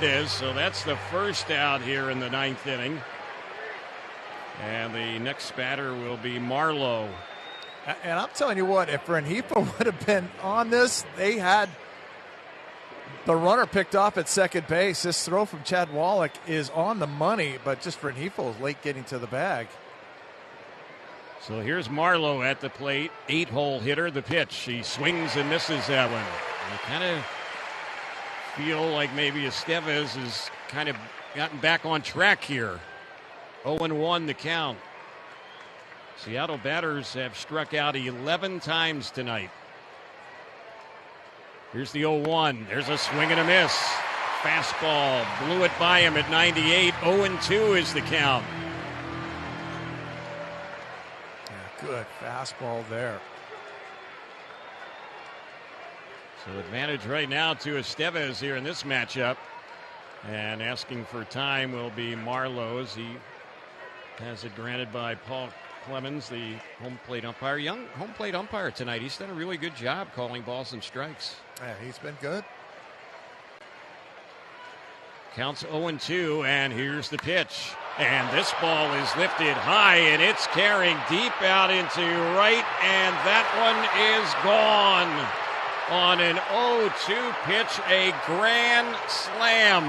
So that's the first out here in the ninth inning. And the next batter will be Marlowe. And I'm telling you what, if Rengifo would have been on this, they had the runner picked off at second base. This throw from Chad Wallach is on the money, but just Rengifo is late getting to the bag. So here's Marlowe at the plate, 8-hole hitter. The pitch, he swings and misses that one. You kind of feel like maybe Estevez has kind of gotten back on track here. 0-1 the count. Seattle batters have struck out 11 times tonight. Here's the 0-1. There's a swing and a miss. Fastball blew it by him at 98. 0-2 is the count. Yeah, good fastball there. So advantage right now to Estevez here in this matchup. And asking for time will be Marlowe as he has it granted by Paul Clemens, the home plate umpire. Young home plate umpire tonight. He's done a really good job calling balls and strikes. Yeah, he's been good. Counts 0-2, and here's the pitch. And this ball is lifted high, and it's carrying deep out into right, and that one is gone. On an 0-2 pitch, a grand slam.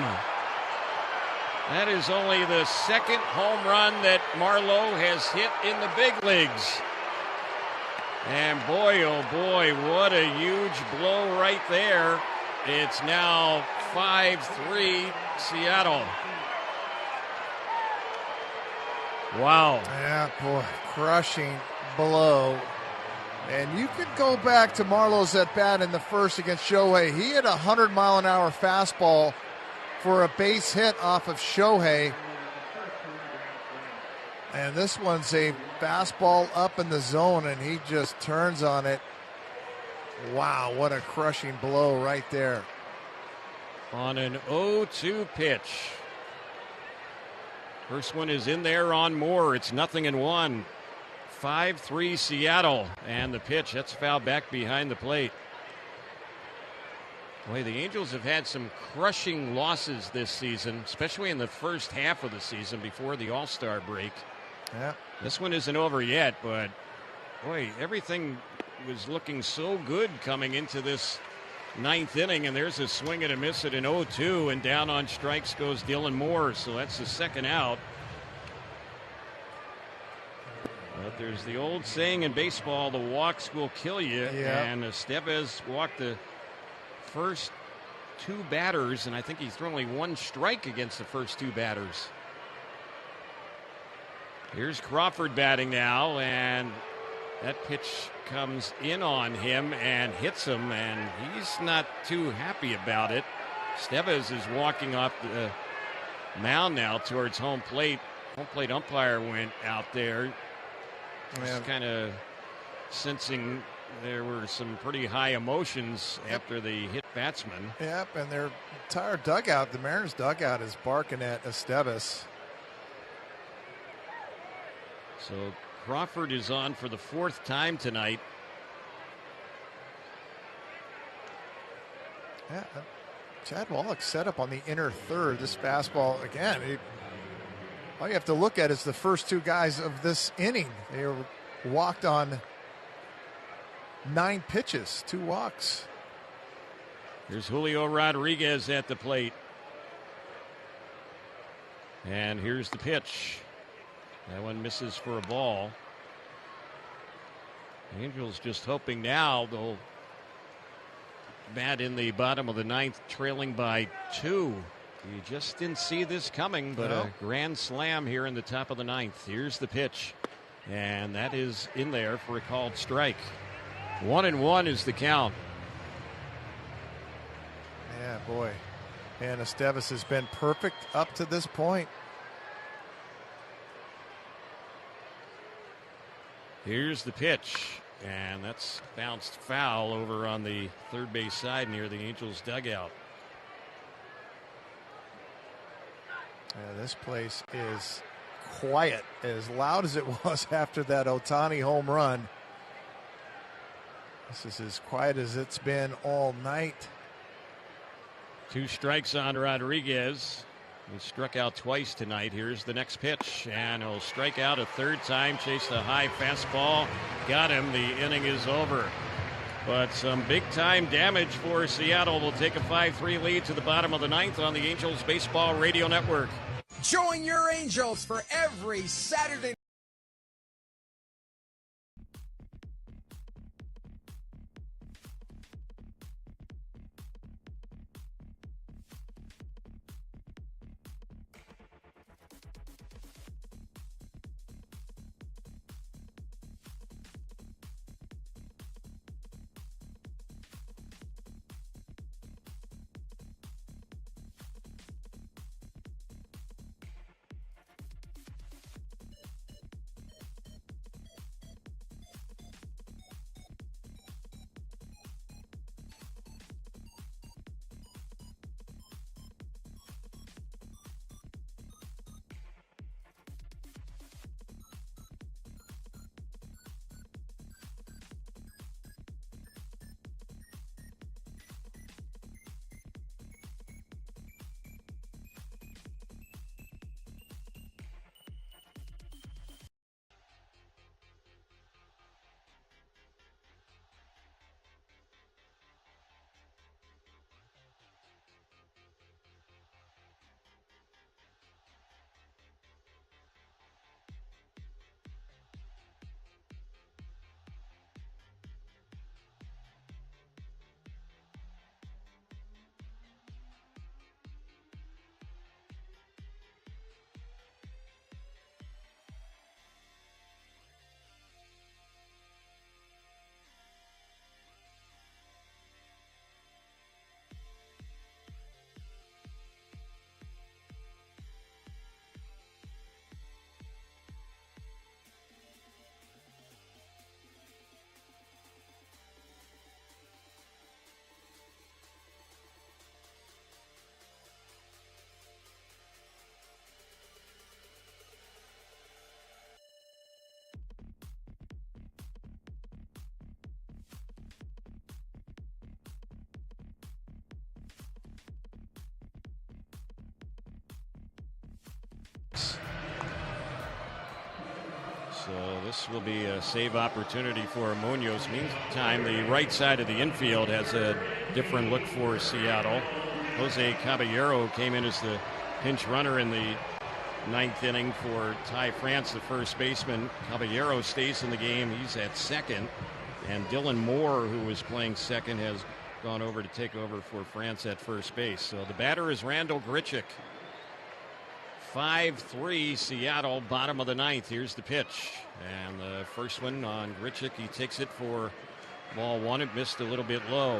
That is only the second home run that Marlowe has hit in the big leagues. And boy, oh boy, what a huge blow right there. It's now 5-3 Seattle. Wow. Yeah, boy, crushing blow. And you could go back to Marlowe's at bat in the first against Shohei. He had a 100-mile-an-hour fastball for a base hit off of Shohei. And this one's a fastball up in the zone, and he just turns on it. Wow, what a crushing blow right there. On an 0-2 pitch. First one is in there on Moore. It's 0-1. 5-3 Seattle. And the pitch, that's fouled back behind the plate. Boy, the Angels have had some crushing losses this season, especially in the first half of the season before the All-Star break. Yeah. This one isn't over yet, but boy, everything was looking so good coming into this ninth inning, and there's a swing and a miss at an 0-2, and down on strikes goes Dylan Moore, so that's the second out. But there's the old saying in baseball, the walks will kill you, and Estevez walked the first two batters, and I think he's thrown only one strike against the first two batters. Here's Crawford batting now, and that pitch comes in on him and hits him, and he's not too happy about it. Estevez is walking off the mound now towards home plate. Home plate umpire went out there. Just kind of sensing there were some pretty high emotions after the hit batsman. Yep, and their entire dugout, the Mariners dugout, is barking at Estevez. So Crawford is on for the fourth time tonight. Yeah, Chad Wallach set up on the inner third. This fastball, again, all you have to look at is the first two guys of this inning. They were walked on 9 pitches, 2 walks. Here's Julio Rodriguez at the plate. And here's the pitch. That one misses for a ball. The Angels just hoping now they'll bat in the bottom of the ninth, trailing by 2. You just didn't see this coming, but a grand slam here in the top of the ninth. Here's the pitch, and that is in there for a called strike. 1-1 is the count. Yeah, boy. And Estevez has been perfect up to this point. Here's the pitch, and that's bounced foul over on the third base side near the Angels dugout. Yeah, this place is quiet, as loud as it was after that OHTANI home run. This is as quiet as it's been all night. 2 strikes on Rodriguez. He struck out twice tonight. Here's the next pitch, and he'll strike out a 3rd time, chase the high fastball. Got him. The inning is over. But some big-time damage for Seattle. Will take a 5-3 lead to the bottom of the 9th on the Angels Baseball Radio Network. Join your Angels for every Saturday. So this will be a save opportunity for Munoz. Meantime, the right side of the infield has a different look for Seattle. Jose Caballero came in as the pinch runner in the 9th inning for Ty France, the first baseman. Caballero stays in the game. He's at second. And Dylan Moore, who was playing second, has gone over to take over for France at first base. So the batter is Randall Grichuk. 5-3 Seattle, bottom of the 9th. Here's the pitch. And the first one on Grichuk. He takes it for ball 1. It missed a little bit low.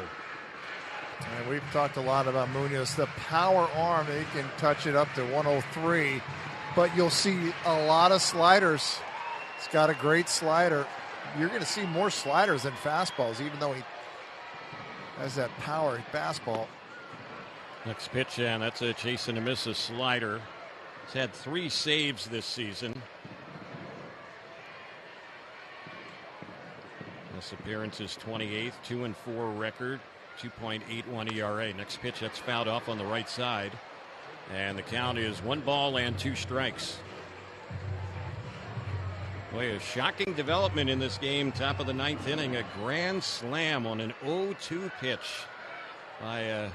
And we've talked a lot about Munoz. The power arm, he can touch it up to 103. But you'll see a lot of sliders. He's got a great slider. You're going to see more sliders than fastballs, even though he has that power fastball. Next pitch, and that's a chase and a miss, a slider. He's had 3 saves this season. This appearance is 28th, 2-4 record, 2.81 ERA. Next pitch, that's fouled off on the right side. And the count is 1 ball and 2 strikes. Boy, a shocking development in this game. Top of the 9th inning, a grand slam on an 0-2 pitch by a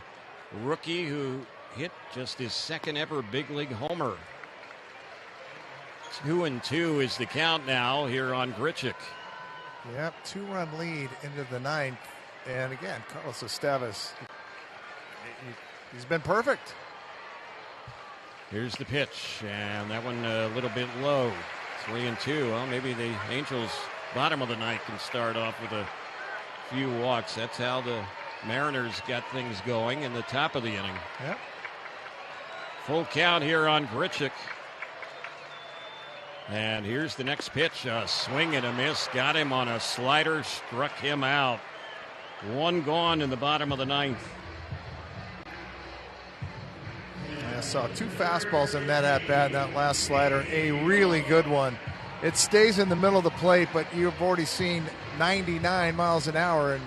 rookie who hit just his second ever big league homer. 2-2 is the count now here on Grichuk. Yep, 2-run lead into the 9th. And again, Carlos Estevez, he's been perfect. Here's the pitch, and that one a little bit low. 3-2. Well, maybe the Angels, bottom of the 9th, can start off with a few walks. That's how the Mariners got things going in the top of the inning. Yep. Full count here on Grichuk. And here's the next pitch. A swing and a miss. Got him on a slider. Struck him out. 1 gone in the bottom of the 9th. I saw 2 fastballs in that at-bat, that last slider. A really good one. It stays in the middle of the plate, but you've already seen 99 miles an hour, and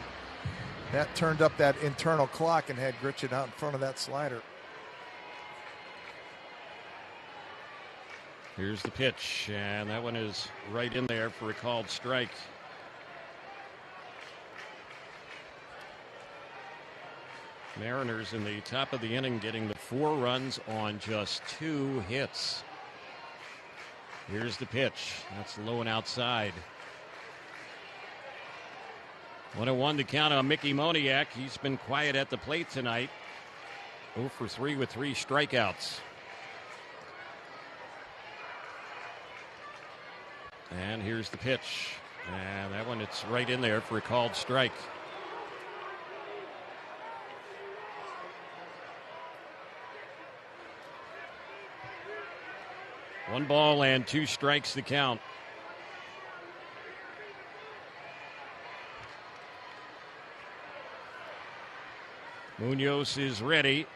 That turned up that internal clock and had Grician out in front of that slider. Here's the pitch, and that one is right in there for a called strike. Mariners in the top of the inning getting the 4 runs on just 2 hits. Here's the pitch. That's low and outside. 1-1 to count on Mickey Moniak. He's been quiet at the plate tonight. 0 for 3 with 3 strikeouts. And here's the pitch. And that one, it's right in there for a called strike. One ball and 2 strikes to count. Munoz is ready.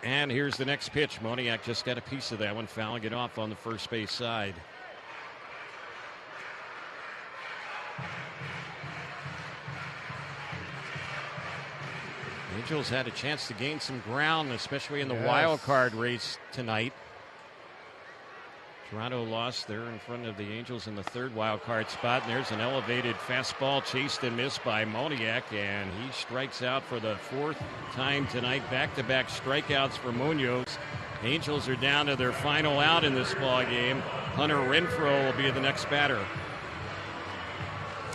And here's the next pitch. Moniak just got a piece of that one, fouling it off on the first base side. Angels had a chance to gain some ground, especially in the wild card race tonight. Toronto lost there in front of the Angels in the 3rd wild card spot. And there's an elevated fastball chased and missed by Moniak, and he strikes out for the 4th time tonight. Back-to-back strikeouts for Munoz. Angels are down to their final out in this ball game. Hunter Renfroe will be the next batter.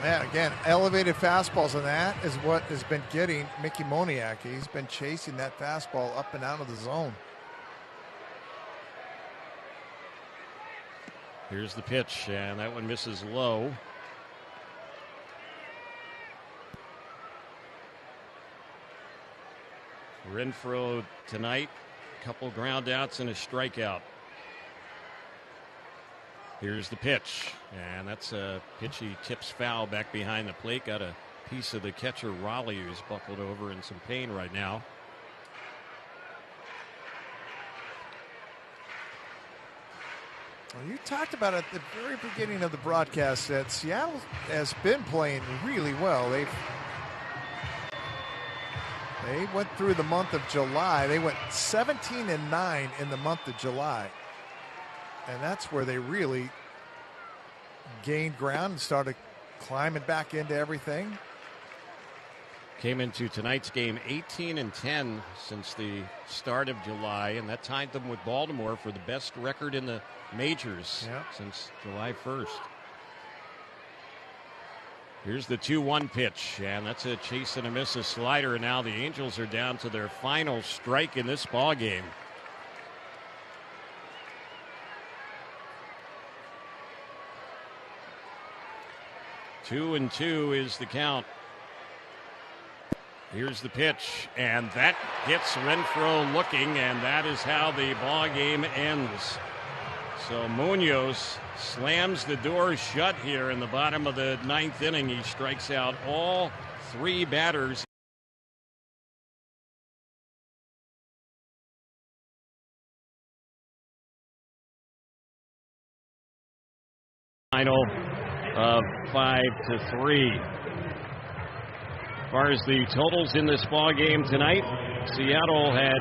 Yeah, again, elevated fastballs, and that is what has been getting Mickey Moniak. He's been chasing that fastball up and out of the zone. Here's the pitch, and that one misses low. Renfroe tonight, a couple ground outs and a strikeout. Here's the pitch, and that's a pitch he tips foul back behind the plate. Got a piece of the catcher Raleigh, who's buckled over in some pain right now. Well, you talked about at the very beginning of the broadcast that Seattle has been playing really well. They went through the month of July. They went 17-9 in the month of July. And that's where they really gained ground and started climbing back into everything. Came into tonight's game 18-10 since the start of July, and that tied them with Baltimore for the best record in the majors since July 1st. Here's the 2-1 pitch, and that's a chase and a miss, a slider, and now the Angels are down to their final strike in this ball game. Two and 2 is the count. Here's the pitch, and that gets Renfroe looking, and that is how the ball game ends. So Munoz slams the door shut here in the bottom of the 9th inning. He strikes out all 3 batters. Final of 5-3. As far as the totals in this ball game tonight, Seattle had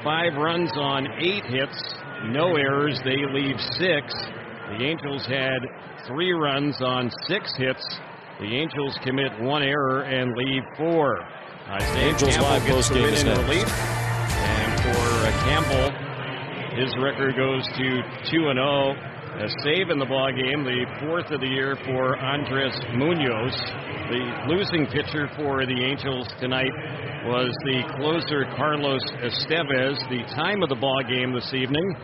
5 runs on 8 hits, no errors. They leave 6. The Angels had 3 runs on 6 hits. The Angels commit 1 error and leave 4. Angels live gets the win in next. relief, and for Campbell, his record goes to 2-0. A save in the ball game, the 4th of the year for Andres Munoz. The losing pitcher for the Angels tonight was the closer Carlos Estevez. The time of the ball game this evening,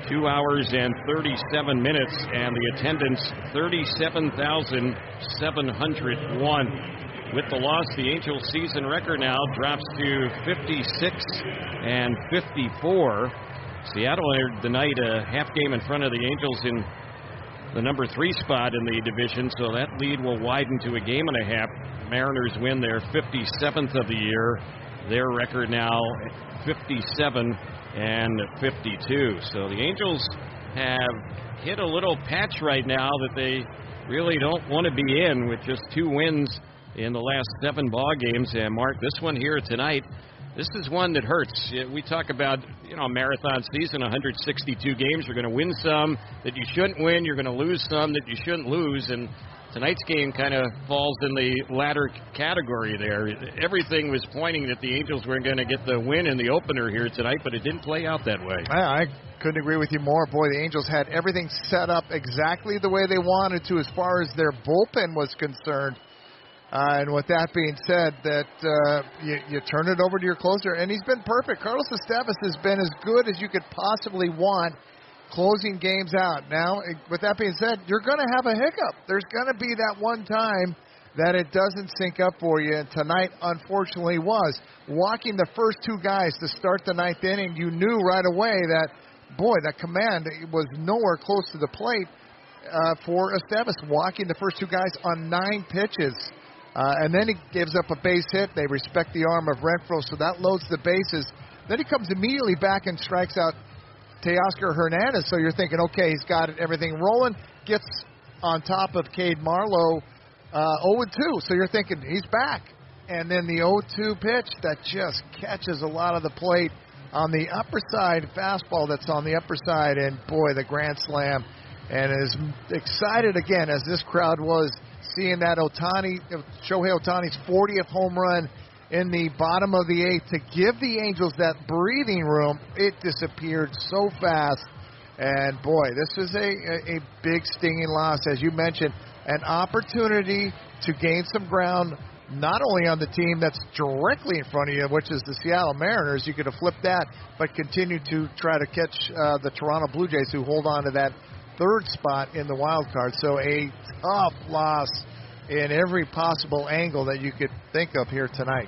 2 hours and 37 minutes, and the attendance 37,701. With the loss, the Angels season record now drops to 56-54. Seattle entered the night a half game in front of the Angels in the number 3 spot in the division, so that lead will widen to a game and a half. Mariners win their 57th of the year. Their record now 57-52. So the Angels have hit a little patch right now that they really don't want to be in, with just 2 wins in the last 7 ball games. And, Mark, this one here tonight, this is one that hurts. We talk about, a marathon season, 162 games. You're going to win some that you shouldn't win. You're going to lose some that you shouldn't lose. And tonight's game kind of falls in the latter category there. Everything was pointing that the Angels were going to get the win in the opener here tonight, but it didn't play out that way. I couldn't agree with you more. Boy, the Angels had everything set up exactly the way they wanted to as far as their bullpen was concerned. And with that being said, that you turn it over to your closer, and he's been perfect. Carlos Estevez has been as good as you could possibly want closing games out. Now, with that being said, you're going to have a hiccup. There's going to be that one time that it doesn't sync up for you, and tonight, unfortunately, was. Walking the first 2 guys to start the 9th inning, you knew right away that, boy, that command was nowhere close to the plate for Estevez, walking the first 2 guys on 9 pitches. And then he gives up a base hit. They respect the arm of Renfroe, so that loads the bases. Then he comes immediately back and strikes out Teoscar Hernandez. So you're thinking, okay, he's got everything rolling. Gets on top of Cade Marlowe 0-2. So you're thinking, he's back. And then the 0-2 pitch that just catches a lot of the plate on the upper side, fastball that's on the upper side. And, boy, the grand slam. And as excited again as this crowd was seeing that Shohei Ohtani's 40th home run in the bottom of the 8th to give the Angels that breathing room, it disappeared so fast. And, boy, this is a big stinging loss. As you mentioned, an opportunity to gain some ground not only on the team that's directly in front of you, which is the Seattle Mariners. You could have flipped that, but continue to try to catch the Toronto Blue Jays, who hold on to that 3rd spot in the wild card. So a tough loss in every possible angle that you could think of here tonight.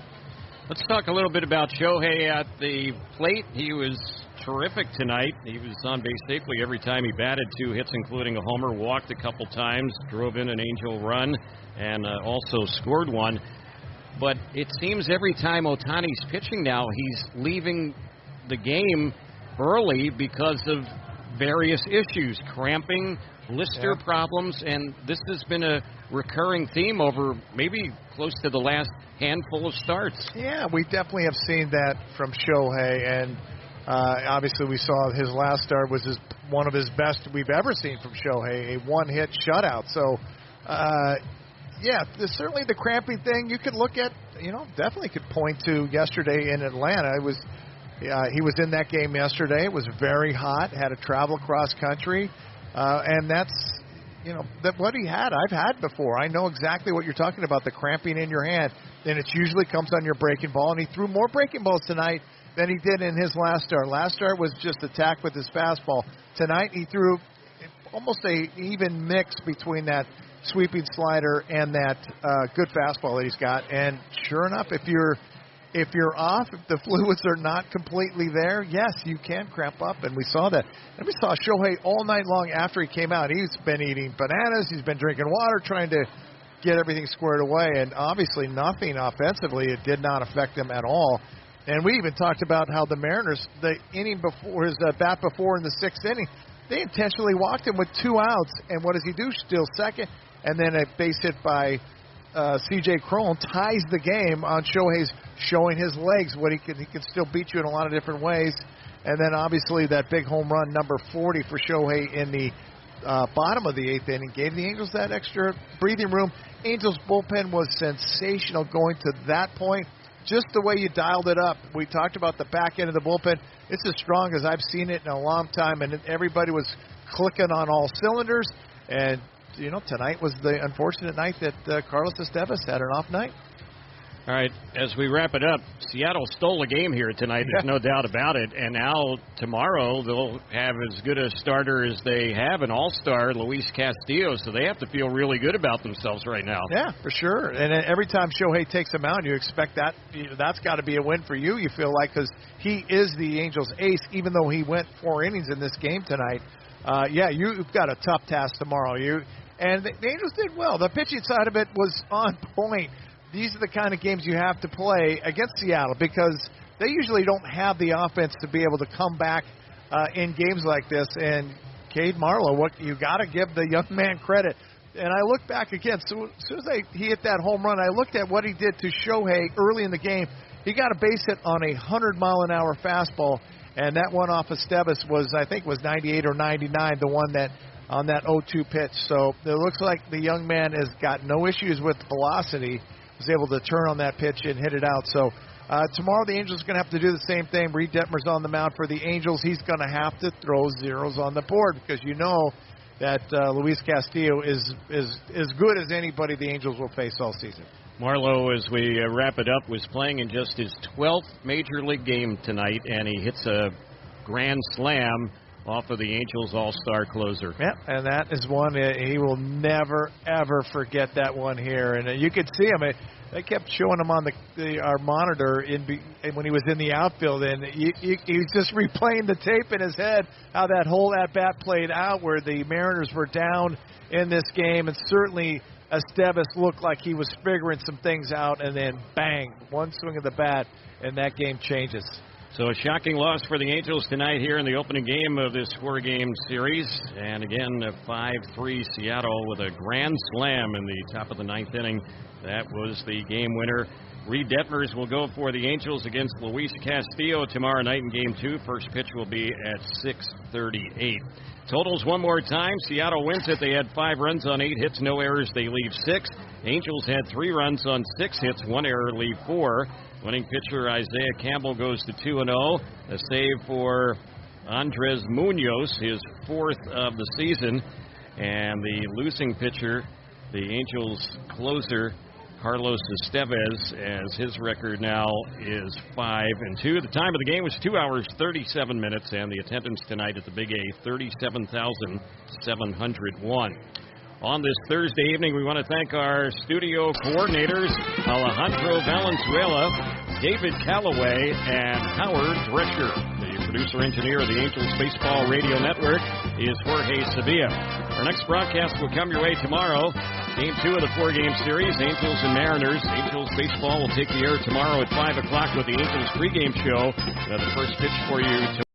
Let's talk a little bit about Shohei at the plate. He was terrific tonight. He was on base safely every time he batted. 2 hits, including a homer, walked a couple times, drove in an Angel run, and also scored one. But it seems every time Ohtani's pitching now, he's leaving the game early because of various issues, cramping, blister problems, and this has been a recurring theme over maybe close to the last handful of starts. Yeah, we definitely have seen that from Shohei, and obviously we saw his last start was one of his best we've ever seen from Shohei, a 1-hit shutout. So, certainly the cramping thing you could look at, definitely could point to yesterday in Atlanta. It was he was in that game yesterday. It was very hot, had to travel cross country, and that's, what he had, I've had before. I know exactly what you're talking about, the cramping in your hand, and it usually comes on your breaking ball, and he threw more breaking balls tonight than he did in his last start. Last start was just attack with his fastball. Tonight he threw almost a even mix between that sweeping slider and that good fastball that he's got, and sure enough, if you're off, if the fluids are not completely there, yes, you can cramp up, and we saw that. And we saw Shohei all night long after he came out. He's been eating bananas. He's been drinking water, trying to get everything squared away, and obviously nothing offensively. It did not affect them at all. And we even talked about how the Mariners, the inning before, his bat before in the 6th inning, they intentionally walked him with 2 outs, and what does he do? Steal second, and then a base hit by C.J. Cron ties the game on Shohei's showing his legs. He can still beat you in a lot of different ways. And then obviously that big home run, number 40 for Shohei in the bottom of the 8th inning, gave the Angels that extra breathing room. Angels bullpen was sensational going to that point. Just the way you dialed it up. We talked about the back end of the bullpen. It's as strong as I've seen it in a long time, and everybody was clicking on all cylinders. And tonight was the unfortunate night that Carlos Estevez had an off night. All right, as we wrap it up, Seattle stole a game here tonight. There's no doubt about it. And now tomorrow they'll have as good a starter as they have, an all-star, Luis Castillo. So they have to feel really good about themselves right now. Yeah, for sure. And every time Shohei takes them out, you expect that's got to be a win for you, you feel like, because he is the Angels' ace, even though he went 4 innings in this game tonight. You've got a tough task tomorrow. And the Angels did well. The pitching side of it was on point. These are the kind of games you have to play against Seattle because they usually don't have the offense to be able to come back in games like this. And Cade Marlowe, you got to give the young man credit. And I look back again. So as soon as he hit that home run, I looked at what he did to Shohei early in the game. He got a base hit on a 100-mile-an-hour fastball, and that one off of Esteves was 98 or 99, the one that on that 0-2 pitch. So it looks like the young man has got no issues with velocity. Was able to turn on that pitch and hit it out. So tomorrow the Angels are going to have to do the same thing. Reed Detmer's on the mound for the Angels. He's going to have to throw zeros on the board because you know that Luis Castillo is as good as anybody the Angels will face all season. Marlowe, as we wrap it up, was playing in just his 12th Major League game tonight, and he hits a grand slam off of the Angels' all-star closer. Yeah, and that is one he will never, ever forget that one here. And you could see him. They kept showing him on our monitor when he was in the outfield, and he was just replaying the tape in his head how that whole at-bat played out where the Mariners were down in this game, and certainly Esteves looked like he was figuring some things out, and then bang, one swing of the bat, and that game changes. So a shocking loss for the Angels tonight here in the opening game of this 4-game series. And again, a 5-3 Seattle with a grand slam in the top of the 9th inning. That was the game winner. Reed Detmers will go for the Angels against Luis Castillo tomorrow night in Game 2. First pitch will be at 6:38. Totals one more time. Seattle wins it. They had 5 runs on 8 hits, no errors. They leave 6. Angels had 3 runs on 6 hits, 1 error, leave 4. Winning pitcher Isaiah Campbell goes to 2-0. A save for Andres Munoz, his 4th of the season. And the losing pitcher, the Angels closer, Carlos Esteves, as his record now is 5-2. The time of the game was 2 hours, 37 minutes, and the attendance tonight at the Big A, 37,701. On this Thursday evening, we want to thank our studio coordinators, Alejandro Valenzuela, David Callaway, and Howard Drescher. The producer-engineer of the Angels Baseball Radio Network is Jorge Sevilla. Our next broadcast will come your way tomorrow. Game 2 of the 4-game series, Angels and Mariners. Angels Baseball will take the air tomorrow at 5 o'clock with the Angels pregame show. The first pitch for you